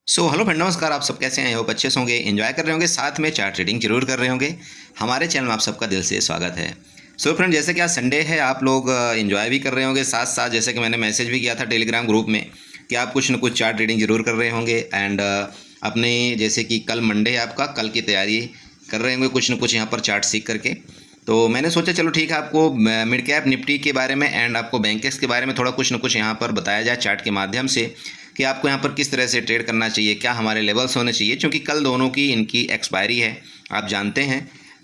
Hello friend, नमस्कार। आप सब कैसे हैं? होप अच्छे से होंगे, एंजॉय कर रहे होंगे, साथ में चार्ट ट्रेडिंग जरूर कर रहे होंगे। हमारे चैनल में आप सबका दिल से स्वागत है। फ्रेंड, जैसे कि आज संडे है, आप लोग एंजॉय भी कर रहे होंगे, साथ साथ जैसे कि मैंने मैसेज भी किया था टेलीग्राम ग्रुप में कि आप कुछ न कुछ चार्ट ट्रेडिंग जरूर कर रहे होंगे। एंड अपने जैसे कि कल मंडे है आपका, कल की तैयारी कर रहे होंगे कुछ न कुछ यहाँ पर चार्ट सीख करके। तो मैंने सोचा चलो ठीक है, आपको मिड कैप निफ्टी के बारे में एंड आपको बैंकेक्स के बारे में थोड़ा कुछ न कुछ यहाँ पर बताया जाए चार्ट के माध्यम से कि आपको यहाँ पर किस तरह से ट्रेड करना चाहिए, क्या हमारे लेवल्स होने चाहिए, क्योंकि कल दोनों की इनकी एक्सपायरी है, आप जानते हैं।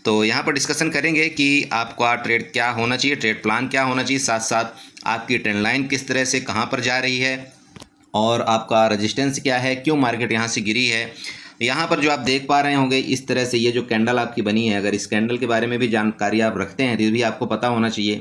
तो यहाँ पर डिस्कशन करेंगे कि आपका ट्रेड क्या होना चाहिए, ट्रेड प्लान क्या होना चाहिए, साथ साथ आपकी ट्रेंड लाइन किस तरह से कहाँ पर जा रही है और आपका रेजिस्टेंस क्या है, क्यों मार्केट यहाँ से गिरी है। यहाँ पर जो आप देख पा रहे होंगे इस तरह से ये जो कैंडल आपकी बनी है, अगर इस कैंडल के बारे में भी जानकारी आप रखते हैं तो भी आपको पता होना चाहिए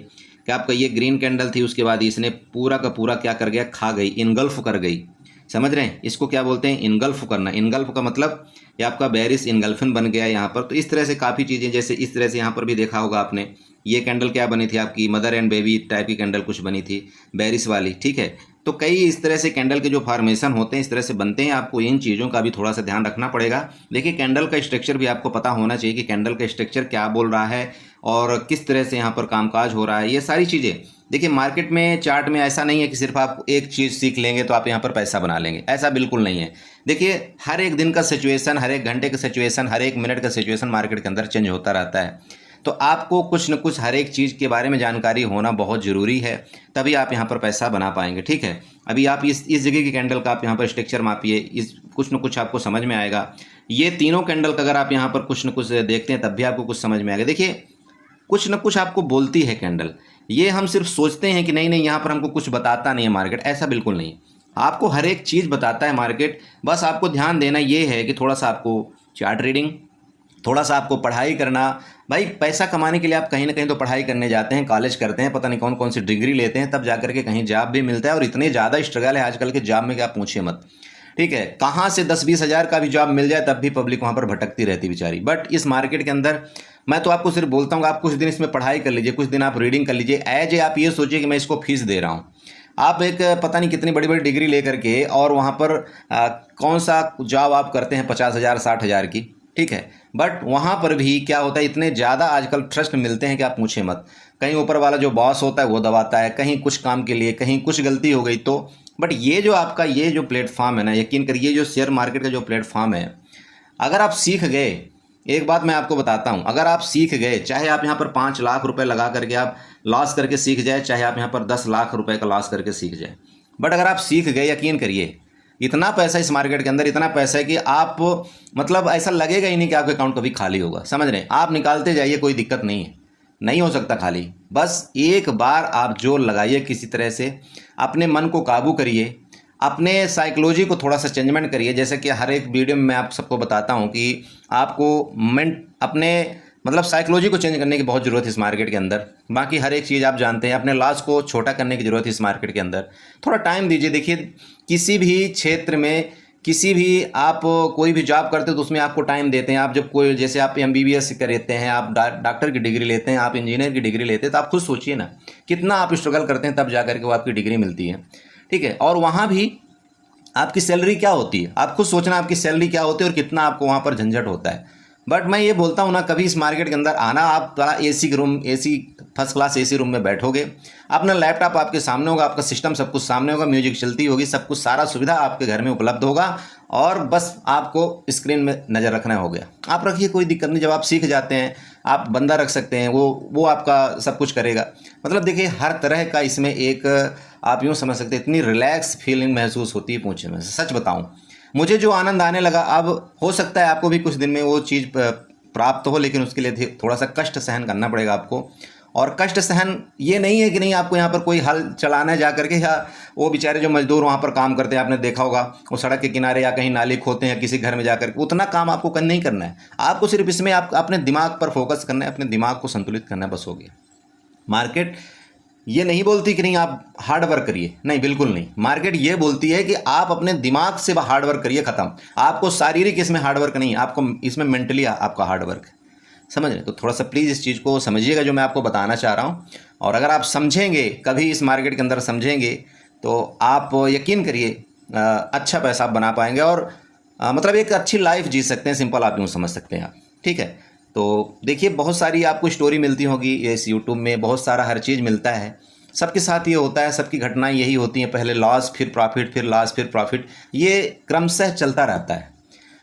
कि आपका ये ग्रीन कैंडल थी, उसके बाद इसने पूरा का पूरा क्या कर गया, खा गई, इनगल्फ कर गई। समझ रहे हैं इसको क्या बोलते हैं? इनगल्फ करना। इनगल्फ का मतलब ये आपका बेरिस इनगल्फिन बन गया यहाँ पर। तो इस तरह से काफ़ी चीज़ें, जैसे इस तरह से यहाँ पर भी देखा होगा आपने, ये कैंडल क्या बनी थी आपकी, मदर एंड बेबी टाइप की कैंडल कुछ बनी थी, बेरिस वाली, ठीक है। तो कई इस तरह से कैंडल के जो फॉर्मेशन होते हैं इस तरह से बनते हैं, आपको इन चीज़ों का भी थोड़ा सा ध्यान रखना पड़ेगा। देखिए, कैंडल का स्ट्रक्चर भी आपको पता होना चाहिए कि कैंडल का स्ट्रक्चर क्या बोल रहा है और किस तरह से यहाँ पर कामकाज हो रहा है, ये सारी चीज़ें। देखिए, मार्केट में चार्ट में ऐसा नहीं है कि सिर्फ आप एक चीज़ सीख लेंगे तो आप यहाँ पर पैसा बना लेंगे, ऐसा बिल्कुल नहीं है। देखिए, हर एक दिन का सिचुएशन, हर एक घंटे का सिचुएशन, हर एक मिनट का सिचुएशन मार्केट के अंदर चेंज होता रहता है। तो आपको कुछ न कुछ हर एक चीज़ के बारे में जानकारी होना बहुत ज़रूरी है, तभी आप यहाँ पर पैसा बना पाएंगे, ठीक है। अभी आप इस जगह की कैंडल का आप यहाँ पर स्ट्रक्चर मापिए, इस कुछ न कुछ आपको समझ में आएगा। ये तीनों कैंडल का अगर आप यहाँ पर कुछ न कुछ देखते हैं तब भी आपको कुछ समझ में आएगा। देखिए, कुछ न कुछ आपको बोलती है कैंडल। ये हम सिर्फ सोचते हैं कि नहीं नहीं यहाँ पर हमको कुछ बताता नहीं है मार्केट, ऐसा बिल्कुल नहीं। आपको हर एक चीज़ बताता है मार्केट। बस आपको ध्यान देना ये है कि थोड़ा सा आपको चार्ट रीडिंग, थोड़ा सा आपको पढ़ाई करना। भाई, पैसा कमाने के लिए आप कहीं ना कहीं तो पढ़ाई करने जाते हैं, कॉलेज करते हैं, पता नहीं कौन कौन सी डिग्री लेते हैं, तब जाकर के कहीं जॉब भी मिलता है। और इतने ज़्यादा स्ट्रगल है आजकल के जॉब में कि आप पूछिए मत, ठीक है। कहाँ से 10-20 हज़ार का भी जॉब मिल जाए तब भी पब्लिक वहाँ पर भटकती रहती बेचारी। बट इस मार्केट के अंदर मैं तो आपको सिर्फ बोलता हूँ, आप कुछ दिन इसमें पढ़ाई कर लीजिए, कुछ दिन आप रीडिंग कर लीजिए। एज ए आप ये सोचिए कि मैं इसको फीस दे रहा हूँ। आप एक पता नहीं कितनी बड़ी बड़ी डिग्री लेकर के और वहाँ पर कौन सा जॉब आप करते हैं 50,000 60,000 की, ठीक है। बट वहाँ पर भी क्या होता है, इतने ज़्यादा आजकल ट्रस्ट मिलते हैं कि आप पूछे मत। कहीं ऊपर वाला जो बॉस होता है वो दबाता है, कहीं कुछ काम के लिए, कहीं कुछ गलती हो गई तो। बट ये जो आपका ये जो प्लेटफॉर्म है ना, यकीन करिए, जो शेयर मार्केट का जो प्लेटफॉर्म है, अगर आप सीख गए, एक बात मैं आपको बताता हूँ, अगर आप सीख गए, चाहे आप यहाँ पर 5 लाख रुपए लगा करके आप लॉस करके सीख जाए, चाहे आप यहाँ पर 10 लाख रुपए का लॉस करके सीख जाए, बट अगर आप सीख गए, यकीन करिए, इतना पैसा इस मार्केट के अंदर, इतना पैसा है कि आप मतलब ऐसा लगेगा ही नहीं कि आपका अकाउंट कभी खाली होगा। समझ रहे हैं? आप निकालते जाइए, कोई दिक्कत नहीं है, नहीं हो सकता खाली। बस एक बार आप जोर लगाइए, किसी तरह से अपने मन को काबू करिए, अपने साइकोलॉजी को थोड़ा सा चेंजमेंट करिए। जैसे कि हर एक वीडियो में मैं आप सबको बताता हूँ कि आपको अपने मतलब साइकोलॉजी को चेंज करने की बहुत ज़रूरत है इस मार्केट के अंदर। बाकी हर एक चीज़ आप जानते हैं, अपने लॉस को छोटा करने की ज़रूरत है इस मार्केट के अंदर। थोड़ा टाइम दीजिए। देखिए, किसी भी क्षेत्र में, किसी भी आप कोई भी जॉब करते हो तो उसमें आपको टाइम देते हैं। आप जब कोई, जैसे आप MBBS करते हैं, आप डॉक्टर की डिग्री लेते हैं, आप इंजीनियर की डिग्री लेते हैं, तो आप खुद सोचिए ना कितना आप स्ट्रगल करते हैं, तब जा करके वो आपकी डिग्री मिलती है, ठीक है। और वहाँ भी आपकी सैलरी क्या होती है, आप खुद सोचना आपकी सैलरी क्या होती है और कितना आपको वहाँ पर झंझट होता है। बट मैं ये बोलता हूँ ना, कभी इस मार्केट के अंदर आना, आप AC room, AC first class AC room में बैठोगे, अपना लैपटॉप आपके सामने होगा, आपका सिस्टम सब कुछ सामने होगा, म्यूजिक चलती होगी, सब कुछ सारा सुविधा आपके घर में उपलब्ध होगा, और बस आपको स्क्रीन में नज़र रखना हो गया। आप रखिए, कोई दिक्कत नहीं। जब आप सीख जाते हैं, आप बंदा रख सकते हैं, वो आपका सब कुछ करेगा। मतलब देखिए, हर तरह का इसमें एक आप यूँ समझ सकते हैं, इतनी रिलैक्स फीलिंग महसूस होती है, पूछे मैं सच बताऊँ, मुझे जो आनंद आने लगा, अब हो सकता है आपको भी कुछ दिन में वो चीज़ प्राप्त हो, लेकिन उसके लिए थोड़ा सा कष्ट सहन करना पड़ेगा आपको। और कष्ट सहन ये नहीं है कि नहीं आपको यहाँ पर कोई हल चलाना है जा करके, या वो बेचारे जो मजदूर वहाँ पर काम करते हैं, आपने देखा होगा, वो सड़क के किनारे या कहीं नाली खोदते हैं किसी घर में जाकर, उतना काम आपको नहीं करना है। आपको सिर्फ इसमें आप अपने दिमाग पर फोकस करना है, अपने दिमाग को संतुलित करना, बस हो गया। मार्केट ये नहीं बोलती कि नहीं आप हार्ड वर्क करिए, नहीं, बिल्कुल नहीं। मार्केट ये बोलती है कि आप अपने दिमाग से हार्ड वर्क करिए, खत्म। आपको शारीरिक इसमें हार्ड वर्क नहीं, आपको इसमें मेंटली आपका हार्ड वर्क है। समझ रहे? तो थोड़ा सा प्लीज़ इस चीज़ को समझिएगा जो मैं आपको बताना चाह रहा हूँ। और अगर आप समझेंगे, कभी इस मार्केट के अंदर समझेंगे, तो आप यकीन करिए अच्छा पैसा आप बना पाएंगे। और मतलब एक अच्छी लाइफ जी सकते हैं, सिंपल आप यूँ समझ सकते हैं आप। ठीक है, तो देखिए बहुत सारी आपको स्टोरी मिलती होगी इस यूट्यूब में, बहुत सारा हर चीज़ मिलता है। सबके साथ ये होता है, सबकी घटनाएं यही होती हैं, पहले लॉस फिर प्रॉफिट, फिर लॉस फिर प्रॉफिट, ये क्रमशः चलता रहता है।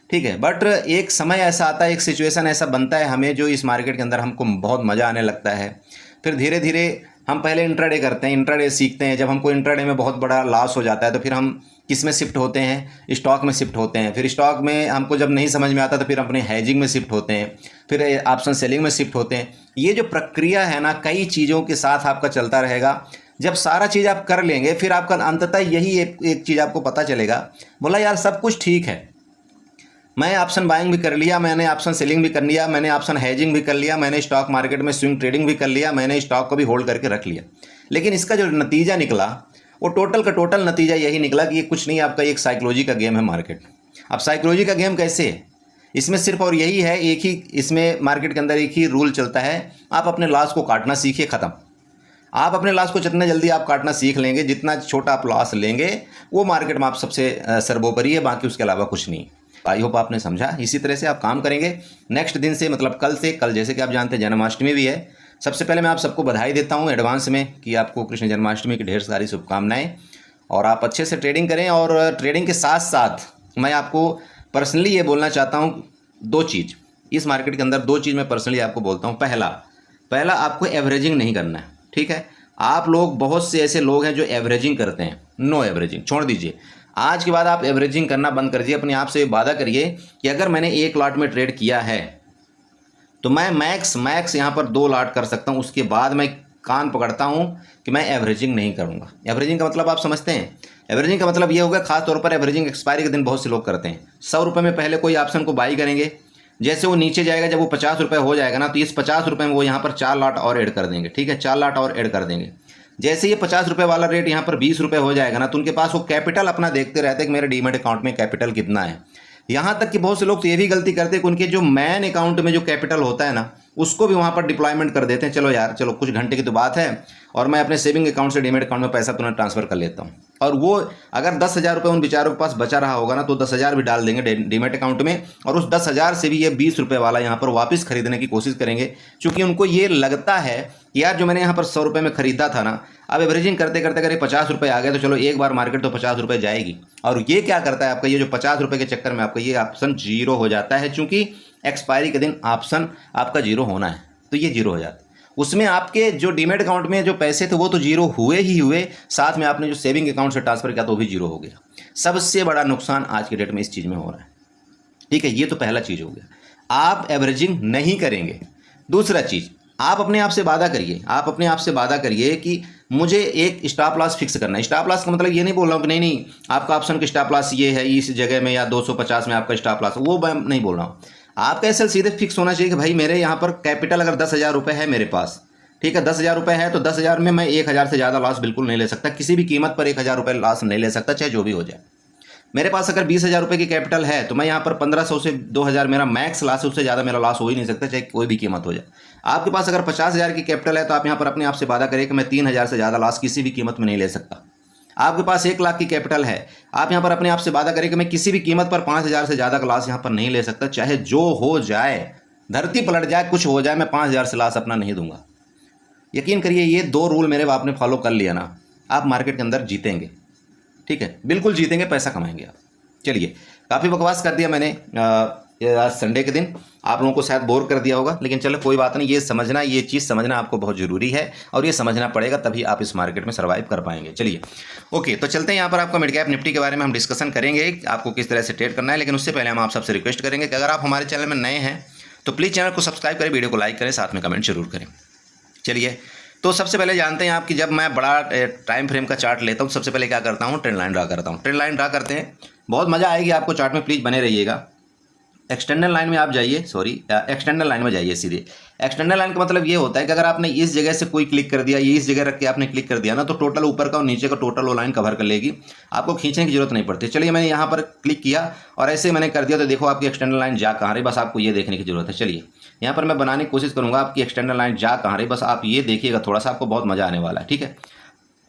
ठीक है, बट एक समय ऐसा आता है, एक सिचुएशन ऐसा बनता है हमें, जो इस मार्केट के अंदर हमको बहुत मज़ा आने लगता है। फिर धीरे धीरे हम पहले इंट्राडे करते हैं, इंट्राडे सीखते हैं। जब हमको इंट्राडे में बहुत बड़ा लॉस हो जाता है तो फिर हम किस में शिफ्ट होते हैं, स्टॉक में शिफ्ट होते हैं। फिर स्टॉक में हमको जब नहीं समझ में आता तो फिर अपने हेजिंग में शिफ्ट होते हैं, फिर ऑप्शन सेलिंग में शिफ्ट होते हैं। ये जो प्रक्रिया है ना, कई चीज़ों के साथ आपका चलता रहेगा। जब सारा चीज़ आप कर लेंगे फिर आपका अंततः यही एक चीज़ आपको पता चलेगा, बोला यार सब कुछ ठीक है, मैं ऑप्शन बाइंग भी कर लिया, मैंने ऑप्शन सेलिंग भी कर लिया, मैंने ऑप्शन हेजिंग भी कर लिया, मैंने स्टॉक मार्केट में स्विंग ट्रेडिंग भी कर लिया, मैंने स्टॉक को भी होल्ड करके रख लिया। लेकिन इसका जो नतीजा निकला वो टोटल का टोटल नतीजा यही निकला कि ये कुछ नहीं, आपका एक साइकोलॉजी का गेम है मार्केट। अब साइकोलॉजी का गेम कैसे है, इसमें सिर्फ और यही है, एक ही इसमें मार्केट के अंदर एक ही रूल चलता है, आप अपने लॉस को काटना सीखिए, ख़त्म। आप अपने लॉस को जितने जल्दी आप काटना सीख लेंगे, जितना छोटा आप लॉस लेंगे, वो मार्केट में आप सबसे सर्वोपरि है, बाकी उसके अलावा कुछ नहीं। आई होप आपने समझा। इसी तरह से आप काम करेंगे नेक्स्ट दिन से, मतलब कल से। कल जैसे कि आप जानते हैं जन्माष्टमी भी है। सबसे पहले मैं आप सबको बधाई देता हूँ एडवांस में कि आपको कृष्ण जन्माष्टमी की ढेर सारी शुभकामनाएं, और आप अच्छे से ट्रेडिंग करें। और ट्रेडिंग के साथ साथ मैं आपको पर्सनली ये बोलना चाहता हूँ, दो चीज़ इस मार्केट के अंदर, दो चीज़ मैं पर्सनली आपको बोलता हूँ। पहला आपको एवरेजिंग नहीं करना है। ठीक है, आप लोग, बहुत से ऐसे लोग हैं जो एवरेजिंग करते हैं। नो एवरेजिंग, छोड़ दीजिए। आज के बाद आप एवरेजिंग करना बंद कर दीजिए। अपने आप से वादा करिए कि अगर मैंने एक लॉट में ट्रेड किया है तो मैं मैक्स यहाँ पर 2 लॉट कर सकता हूँ, उसके बाद मैं कान पकड़ता हूँ कि मैं एवरेजिंग नहीं करूँगा। एवरेजिंग का मतलब आप समझते हैं, एवरेजिंग का मतलब ये होगा, खास तौर पर एवरेजिंग एक्सपायरी के दिन बहुत से लोग करते हैं। 100 रुपये में पहले कोई ऑप्शन को बाई करेंगे, जैसे वो नीचे जाएगा, जब वो 50 रुपये हो जाएगा ना, तो इस 50 रुपये में वो यहाँ पर 4 लॉट और ऐड कर देंगे। ठीक है, 4 लॉट और ऐड कर देंगे। जैसे ये 50 रुपये वाला रेट यहाँ पर 20 रुपये हो जाएगा ना, तो उनके पास वो कैपिटल अपना देखते रहते हैं कि मेरे डीमेट अकाउंट में कैपिटल कितना है। यहाँ तक कि बहुत से लोग तो ये भी गलती करते हैं कि उनके जो मैन अकाउंट में जो कैपिटल होता है ना, उसको भी वहाँ पर डिप्लॉयमेंट कर देते हैं। चलो यार, चलो कुछ घंटे की तो बात है, और मैं अपने सेविंग अकाउंट से डीमेट अकाउंट में पैसा तुरंत ट्रांसफर कर लेता हूँ। और वो अगर 10,000 रुपये उन बेचारों के पास बचा रहा होगा ना, तो 10,000 भी डाल देंगे डीमेट अकाउंट में, और उस 10,000 से भी ये 20 रुपये वाला यहाँ पर वापस खरीदने की कोशिश करेंगे, क्योंकि उनको ये लगता है कि यार जो मैंने यहाँ पर 100 रुपये में खरीदा था ना, अब एवरेजिंग करते करते अगर ये 50 रुपये आ गए तो चलो एक बार मार्केट तो 50 रुपये जाएगी। और ये क्या करता है आपका, ये जो 50 रुपये के चक्कर में आपका ये ऑप्शन जीरो हो जाता है, चूंकि एक्सपायरी के दिन ऑप्शन आपका जीरो होना है, तो ये जीरो हो जाता है। उसमें आपके जो डीमेट अकाउंट में जो पैसे थे वो तो जीरो हुए ही हुए, साथ में आपने जो सेविंग अकाउंट से ट्रांसफर किया तो वो भी जीरो हो गया। सबसे बड़ा नुकसान आज के डेट में इस चीज़ में हो रहा है। ठीक है, ये तो पहला चीज़ हो गया, आप एवरेजिंग नहीं करेंगे। दूसरा चीज़, आप अपने आप से वादा करिए, आप अपने आप से वादा करिए कि मुझे एक स्टॉप लॉस फिक्स करना है। स्टॉप लॉस का मतलब ये नहीं बोल रहा हूँ कि नहीं आपका ऑप्शन का स्टॉप लॉस ये है, इस जगह में या 250 में आपका स्टॉप लॉस, वो मैं नहीं बोल रहा हूँ। आपका ऐसा सीधे फिक्स होना चाहिए कि भाई मेरे यहाँ पर कैपिटल अगर 10,000 रुपये है मेरे पास, ठीक है, 10,000 रुपये है, तो 10,000 में मैं 1,000 से ज़्यादा लॉस बिल्कुल नहीं ले सकता, किसी भी कीमत पर 1,000 रुपये लॉस नहीं ले सकता, चाहे जो भी हो जाए। मेरे पास अगर 20,000 रुपये की कैपिटल है तो मैं यहाँ पर 1,500 से 2,000 मेरा मैक्स लॉस है, उससे ज़्यादा मेरा लॉस हो ही नहीं सकता, चाहे कोई भी कीमत हो जाए। आपके पास अगर 50,000 की कैपिटल है तो आप यहाँ पर अपने आप से वादा करें कि मैं 3,000 से ज़्यादा लॉस किसी भी कीमत में नहीं ले सकता। आपके पास 1 लाख की कैपिटल है, आप यहाँ पर अपने आप से वादा करें कि मैं किसी भी कीमत पर 5,000 से ज़्यादा का लॉस यहाँ पर नहीं ले सकता, चाहे जो हो जाए, धरती पलट जाए, कुछ हो जाए, मैं 5,000 से लॉस अपना नहीं दूंगा। यकीन करिए, ये 2 रूल मेरे आपने फॉलो कर लिया ना, आप मार्केट के अंदर जीतेंगे। ठीक है, बिल्कुल जीतेंगे, पैसा कमाएंगे आप। चलिए, काफ़ी बकवास कर दिया मैंने आज संडे के दिन, आप लोगों को शायद बोर कर दिया होगा, लेकिन चलो कोई बात नहीं, ये समझना, ये चीज़ समझना आपको बहुत ज़रूरी है, और ये समझना पड़ेगा, तभी आप इस मार्केट में सर्वाइव कर पाएंगे। चलिए ओके, तो चलते हैं। यहाँ पर आपका मिड कैप निफ्टी के बारे में हम डिस्कशन करेंगे, आपको किस तरह से ट्रेड करना है। लेकिन उससे पहले हम आप सबसे रिक्वेस्ट करेंगे कि अगर आप हमारे चैनल में नए हैं तो प्लीज़ चैनल को सब्सक्राइब करें, वीडियो को लाइक करें, साथ में कमेंट जरूर करें। चलिए, तो सबसे पहले जानते हैं आप कि जब मैं बड़ा टाइम फ्रेम का चार्ट लेता हूँ, सबसे पहले क्या करता हूँ, ट्रेंड लाइन ड्रा करता हूँ। ट्रेंड लाइन ड्रा करते हैं, बहुत मज़ा आएगी आपको चार्ट में, प्लीज़ बने रहिएगा। एक्सटर्नल लाइन में आप जाइए, एक्सटर्नल लाइन में जाइए सीधे। एक्सटर्नल लाइन का मतलब ये होता है कि अगर आपने इस जगह से कोई क्लिक कर दिया, ये इस जगह रख के आपने क्लिक कर दिया ना, तो टोटल ऊपर का और नीचे का टोटल वो लाइन कवर कर लेगी, आपको खींचने की जरूरत नहीं पड़ती। चलिए, मैंने यहाँ पर क्लिक किया और ऐसे मैंने कर दिया, तो देखो आपकी एक्सटर्नल लाइन जा कहाँ रही, बस आपको ये देखने की जरूरत है। चलिए, यहाँ पर मैं बनाने की कोशिश करूँगा आपकी एक्सटर्नल लाइन जा कहाँ रही, बस आप ये देखिएगा, थोड़ा सा आपको बहुत मज़ा आने वाला है। ठीक है,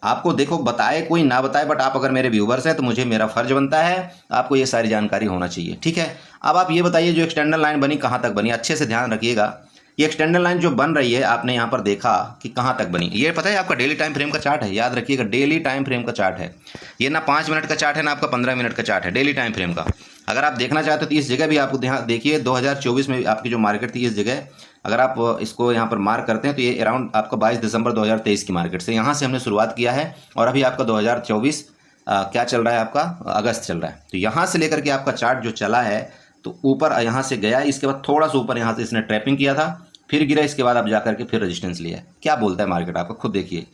आपको देखो बताए कोई ना बताए, बट आप अगर मेरे व्यूवर्स हैं तो मुझे मेरा फ़र्ज बनता है आपको ये सारी जानकारी होना चाहिए, ठीक है। अब आप ये बताइए जो एक्सटर्नल लाइन बनी कहाँ तक बनी, अच्छे से ध्यान रखिएगा। ये एक्सटर्नल लाइन जो बन रही है आपने यहाँ पर देखा कि कहाँ तक बनी, ये पता है आपका डेली टाइम फ्रेम का चार्ट है, याद रखिएगा डेली टाइम फ्रेम का चार्ट है ये, ना 5 मिनट का चार्ट है ना आपका 15 मिनट का चार्ट है, डेली टाइम फ्रेम का। अगर आप देखना चाहते हो तो इस जगह भी आपको ध्यान देखिए, 2024 में आपकी जो मार्केट थी इस जगह, अगर आप इसको यहाँ पर मार्क करते हैं तो ये अराउंड आपका 22 दिसंबर 2023 की मार्केट से यहाँ से हमने शुरुआत किया है, और अभी आपका 2024 क्या चल रहा है, आपका अगस्त चल रहा है। तो यहाँ से लेकर के आपका चार्ट जो चला है तो ऊपर यहाँ से गया, इसके बाद थोड़ा सा ऊपर यहाँ से इसने ट्रैपिंग किया था, फिर गिरा, इसके बाद आप जा करके फिर रेजिस्टेंस लिया। क्या बोलता है मार्केट आपका खुद देखिए।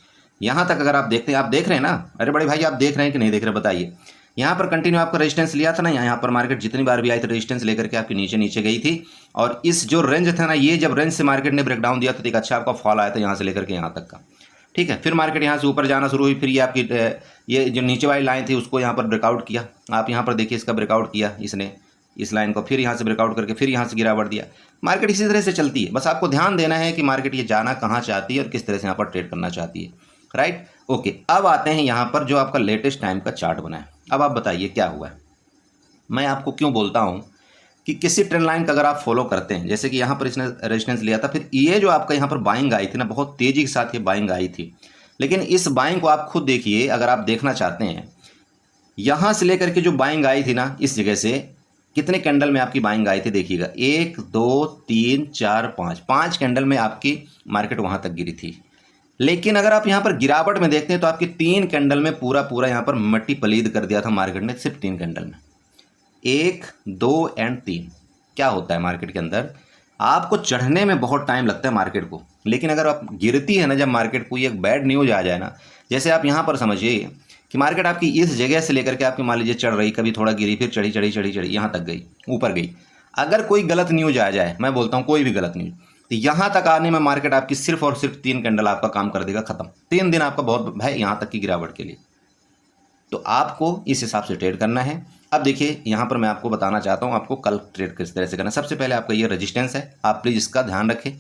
यहाँ तक अगर आप देखते हैं, आप देख रहे हैं ना, अरे बड़े भाई आप देख रहे हैं कि नहीं देख रहे बताइए। यहाँ पर कंटिन्यू आपका रेजिस्टेंस लिया था ना, यहाँ पर मार्केट जितनी बार भी आई थी रेजिस्टेंस लेकर के आपकी नीचे नीचे गई थी, और इस जो रेंज था ना, ये जब रेंज से मार्केट ने ब्रेकडाउन दिया तो एक अच्छा आपका फॉल आया था यहाँ से लेकर के यहाँ तक का, ठीक है। फिर मार्केट यहाँ से ऊपर जाना शुरू हुई, फिर ये आपकी ये जो नीचे वाली लाइन थी उसको यहाँ पर ब्रेकआउट किया, आप यहाँ पर देखिए इसका ब्रेकआउट किया इसने इस लाइन को, फिर यहाँ से ब्रेकआउट करके फिर यहाँ से गिरावट दिया। मार्केट इसी तरह से चलती है, बस आपको ध्यान देना है कि मार्केट ये जाना कहाँ चाहती है और किस तरह से यहाँ पर ट्रेड करना चाहती है, राइट। ओके, अब आते हैं यहाँ पर जो आपका लेटेस्ट टाइम का चार्ट बना है। अब आप बताइए क्या हुआ है। मैं आपको क्यों बोलता हूँ कि किसी ट्रेंड लाइन का अगर आप फॉलो करते हैं, जैसे कि यहाँ पर इसने रेजिस्टेंस लिया था, फिर ये जो आपका यहाँ पर बाइंग आई थी ना, बहुत तेज़ी के साथ ये बाइंग आई थी, लेकिन इस बाइंग को आप खुद देखिए, अगर आप देखना चाहते हैं यहाँ से लेकर के जो बाइंग आई थी ना, इस जगह से कितने कैंडल में आपकी बाइंग आई थी देखिएगा, 1 2 3 4 5 कैंडल में आपकी मार्केट वहाँ तक गिरी थी। लेकिन अगर आप यहाँ पर गिरावट में देखते हैं तो आपके 3 कैंडल में पूरा यहाँ पर मट्टी पलीद कर दिया था मार्केट ने, सिर्फ 3 कैंडल में, 1 2 एंड 3। क्या होता है मार्केट के अंदर, आपको चढ़ने में बहुत टाइम लगता है मार्केट को, लेकिन अगर आप गिरती है ना जब मार्केट को, एक बैड न्यूज आ जाए ना, जैसे आप यहाँ पर समझिए कि मार्केट आपकी इस जगह से लेकर के आपकी मान लीजिए चढ़ रही, कभी थोड़ा गिरी, फिर चढ़ी चढ़ी चढ़ी चढ़ी यहाँ तक गई, ऊपर गई। अगर कोई गलत न्यूज आ जाए, मैं बोलता हूँ कोई भी गलत न्यूज, तो यहाँ तक आने में मार्केट आपकी सिर्फ और सिर्फ 3 कैंडल आपका काम कर देगा, खत्म। 3 दिन आपका बहुत भाई यहाँ तक की गिरावट के लिए, तो आपको इस हिसाब से ट्रेड करना है। अब देखिए यहाँ पर मैं आपको बताना चाहता हूँ आपको कल ट्रेड किस तरह से करना है। सबसे पहले आपका ये रेजिस्टेंस है, आप प्लीज़ इसका ध्यान रखें।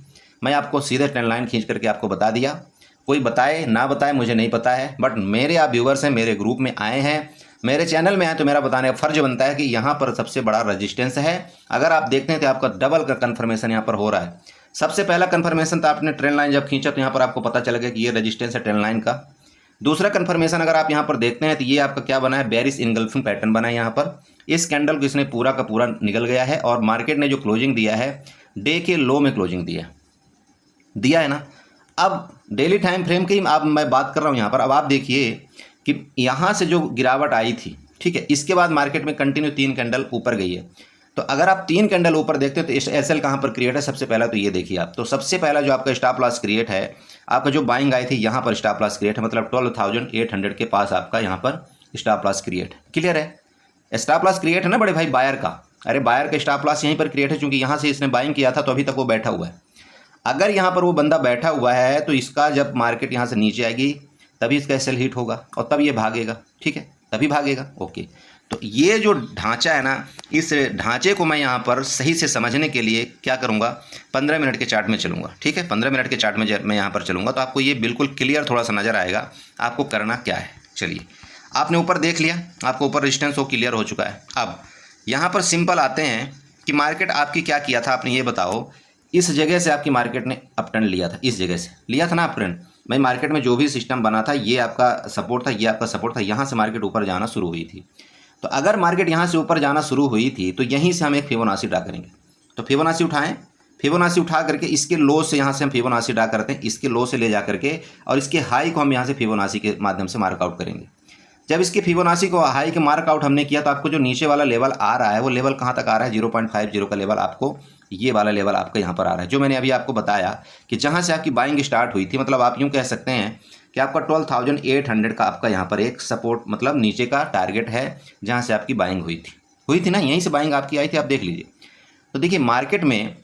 मैं आपको सीधे ट्रेंड लाइन खींच करके आपको बता दिया, कोई बताए ना बताए मुझे नहीं पता है, बट मेरे आप व्यूवर्स हैं, मेरे ग्रुप में आए हैं, मेरे चैनल में आए, तो मेरा बताने का फ़र्ज बनता है कि यहाँ पर सबसे बड़ा रेजिस्टेंस है। अगर आप देखते हैं तो आपका डबल का कन्फर्मेशन यहाँ पर हो रहा है। सबसे पहला कन्फर्मेशन तो आपने ट्रेंड लाइन जब खींचा तो यहाँ पर आपको पता चल गया कि ये रेजिस्टेंस है ट्रेंड लाइन का। दूसरा कन्फर्मेशन अगर आप यहाँ पर देखते हैं तो ये आपका क्या बना है, बेरिश इनगल्फिंग पैटर्न बना है। यहाँ पर इस कैंडल को इसने पूरा का पूरा निकल गया है, और मार्केट ने जो क्लोजिंग दिया है डे के लो में क्लोजिंग दिया है ना। अब डेली टाइम फ्रेम की अब मैं बात कर रहा हूँ यहाँ पर। अब आप देखिए कि यहाँ से जो गिरावट आई थी, ठीक है, इसके बाद मार्केट में कंटिन्यू 3 कैंडल ऊपर गई है। तो अगर आप 3 कैंडल ऊपर देखते हैं तो एसएल कहाँ पर क्रिएट है, सबसे पहला तो ये देखिए आप। तो सबसे पहला जो आपका स्टॉप लॉस क्रिएट है, आपका जो बाइंग आई थी यहाँ पर स्टॉप लॉस क्रिएट है, मतलब 12,800 के पास आपका यहाँ पर स्टॉप लॉस क्रिएट। क्लियर है, स्टॉप लॉस क्रिएट है ना बड़े भाई बायर का। अरे बायर का स्टॉप लॉस यहीं पर क्रिएट है, क्योंकि यहाँ से इसने बाइंग किया था तो अभी तक वो बैठा हुआ है। अगर यहाँ पर वो बंदा बैठा हुआ है तो इसका जब मार्केट यहाँ से नीचे आएगी तभी इसका एसएल हिट होगा, और तब ये भागेगा, ठीक है, तभी भागेगा। ओके, तो ये जो ढांचा है ना, इस ढांचे को मैं यहाँ पर सही से समझने के लिए क्या करूँगा, 15 मिनट के चार्ट में चलूँगा, ठीक है। 15 मिनट के चार्ट में मैं यहाँ पर चलूँगा तो आपको ये बिल्कुल क्लियर थोड़ा सा नज़र आएगा आपको करना क्या है। चलिए, आपने ऊपर देख लिया, आपको ऊपर रेजिस्टेंस वो क्लियर हो चुका है। अब यहाँ पर सिंपल आते हैं कि मार्केट आपकी क्या किया था, आपने ये बताओ। इस जगह से आपकी मार्केट ने अपट्रेंड लिया था, इस जगह से लिया था ना अपट्रेंड। भाई मार्केट में जो भी सिस्टम बना था, ये आपका सपोर्ट था, ये आपका सपोर्ट था, यहाँ से मार्केट ऊपर जाना शुरू हुई थी। तो अगर मार्केट यहाँ से ऊपर जाना शुरू हुई थी तो यहीं से हम एक फिबोनाची ड्रा करेंगे। तो फिबोनाची उठाएं, फिबोनाची उठा करके इसके लो से यहाँ से हम फिबोनाची ड्रा करते हैं, इसके लो से ले जा करके, और इसके हाई को हम यहाँ से फिबोनाची के माध्यम से मार्कआउट करेंगे। जब इसके फिबोनाची को हाई के मार्कआउट हमने किया तो आपको जो नीचे वाला लेवल आ रहा है वो लेवल कहाँ तक आ रहा है, 0.50 का लेवल, आपको ये वाला लेवल आपका यहाँ पर आ रहा है, जो मैंने अभी आपको बताया कि जहाँ से आपकी बाइंग स्टार्ट हुई थी। मतलब आप यूँ कह सकते हैं कि आपका 12,800 का आपका यहाँ पर एक सपोर्ट, मतलब नीचे का टारगेट है, जहाँ से आपकी बाइंग हुई थी ना, यहीं से बाइंग आपकी आई थी, आप देख लीजिए। तो देखिए मार्केट में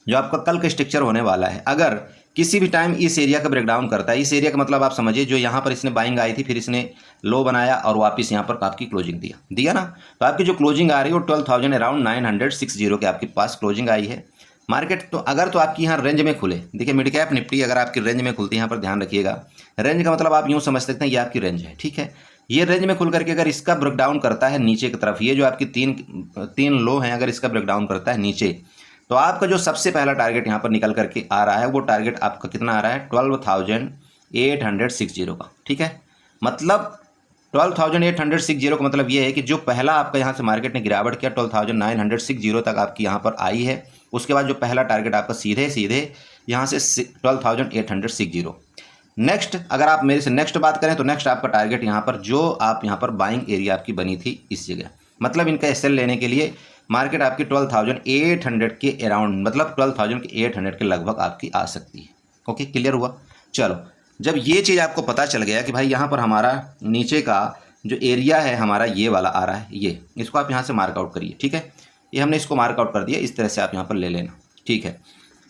जो आपका कल का स्ट्रक्चर होने वाला है, अगर किसी भी टाइम इस एरिया का ब्रेकडाउन करता है, इस एरिया का मतलब आप समझिए जो यहाँ पर इसने बाइंग आई थी, फिर इसने लो बनाया और वापस यहाँ पर आपकी क्लोजिंग दिया ना, तो आपकी जो क्लोजिंग आ रही है वो 12,000 अराउंड 960 के आपके पास क्लोजिंग आई है। मार्केट तो अगर तो आपकी यहाँ रेंज में खुले, देखिए मिड कैप निफ्टी अगर आपकी रेंज में खुलती है, यहाँ पर ध्यान रखिएगा, रेंज का मतलब आप यूँ समझ सकते हैं ये आपकी रेंज है, ठीक है। ये रेंज में खुल करके अगर इसका ब्रेकडाउन करता है नीचे की तरफ, ये जो आपकी तीन लो हैं, अगर इसका ब्रेकडाउन करता है नीचे, तो आपका जो सबसे पहला टारगेट यहाँ पर निकल करके आ रहा है, वो टारगेट आपका कितना आ रहा है, 12,860 का, ठीक है। मतलब 12,860 का मतलब ये है कि जो पहला आपका यहाँ से मार्केट ने गिरावट किया 12,960 तक आपकी यहाँ पर आई है, उसके बाद जो पहला टारगेट आपका सीधे यहाँ से 12,860। नेक्स्ट अगर आप मेरे से नेक्स्ट बात करें तो नेक्स्ट आपका टारगेट यहाँ पर जो आप यहाँ पर बाइंग एरिया आपकी बनी थी इस जगह, मतलब इनका एसएल लेने के लिए मार्केट आपकी 12,800 के अराउंड, मतलब 12,800 के लगभग आपकी आ सकती है। ओके, क्लियर हुआ। चलो, जब ये चीज़ आपको पता चल गया कि भाई यहाँ पर हमारा नीचे का जो एरिया है हमारा ये वाला आ रहा है, ये इसको आप यहाँ से मार्कआउट करिए, ठीक है। ये हमने इसको मार्कआउट कर दिया, इस तरह से आप यहाँ पर ले लेना, ठीक है।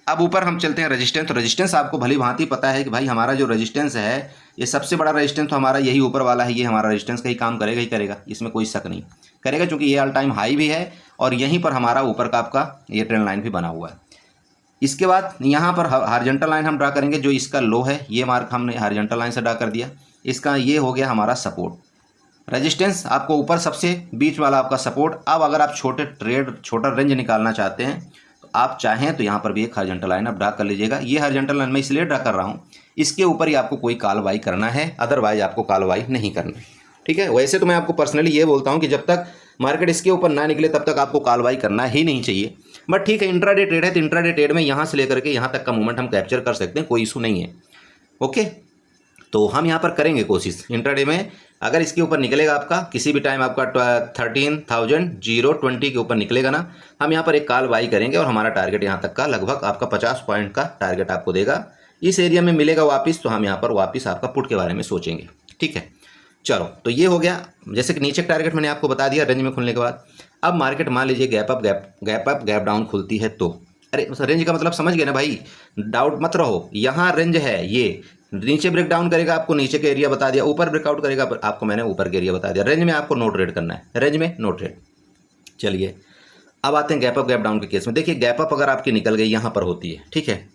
अब ऊपर हम चलते हैं रेजिस्टेंस। तो रेजिस्टेंस आपको भली भांति पता है कि भाई हमारा जो रेजिस्टेंस है, ये सबसे बड़ा रेजिस्टेंस तो हमारा यही ऊपर वाला है, ये हमारा रेजिस्टेंस का ही काम करेगा ही करेगा, इसमें कोई शक नहीं करेगा, क्योंकि ये ऑल टाइम हाई भी है और यहीं पर हमारा ऊपर का आपका ये ट्रेंड लाइन भी बना हुआ है। इसके बाद यहाँ पर हॉरिजॉन्टल लाइन हम ड्रा करेंगे, जो इसका लो है ये मार्क हमने हॉरिजॉन्टल लाइन से ड्रा कर दिया, इसका ये हो गया हमारा सपोर्ट। रेजिस्टेंस आपको ऊपर सबसे बीच वाला आपका सपोर्ट। अब अगर आप छोटा रेंज निकालना चाहते हैं तो आप चाहें तो यहाँ पर भी एक हॉरिजॉन्टल लाइन आप ड्रा कर लीजिएगा। ये हॉरिजॉन्टल लाइन मैं इसलिए ड्रा कर रहा हूँ, इसके ऊपर ही आपको कोई कॉल बाई करना है, अदरवाइज आपको कॉल बाई नहीं करना है, ठीक है। वैसे तो मैं आपको पर्सनली ये बोलता हूँ कि जब तक मार्केट इसके ऊपर ना निकले तब तक आपको कॉल बाई करना ही नहीं चाहिए, बट ठीक है, इंट्राडे ट्रेड है तो इंट्राडे ट्रेड में यहाँ से लेकर के यहाँ तक का मूवमेंट हम कैप्चर कर सकते हैं, कोई इशू नहीं है। ओके, तो हम यहाँ पर करेंगे कोशिश इंट्राडे में, अगर इसके ऊपर निकलेगा आपका किसी भी टाइम आपका 13,020 के ऊपर निकलेगा ना, हम यहाँ पर एक कॉल बाई करेंगे और हमारा टारगेट यहाँ तक का लगभग आपका 50 पॉइंट का टारगेट आपको देगा। इस एरिया में मिलेगा वापस, तो हम यहाँ पर वापस आपका पुट के बारे में सोचेंगे, ठीक है। चलो, तो ये हो गया, जैसे कि नीचे टारगेट मैंने आपको बता दिया रेंज में खुलने के बाद। अब मार्केट मान लीजिए गैप अप गैप डाउन खुलती है तो, अरे रेंज का मतलब समझ गए ना भाई, डाउट मत रहो, यहाँ रेंज है, ये नीचे ब्रेक डाउन करेगा आपको नीचे का एरिया बता दिया, ऊपर ब्रेकआउट करेगा आपको मैंने ऊपर का एरिया बता दिया। रेंज में आपको नो ट्रेड करना है, रेंज में नो ट्रेड। चलिए, अब आते हैं गैप अप गैप डाउन के केस में। देखिए, गैप अप अगर आपकी निकल गई यहाँ पर होती है, ठीक है,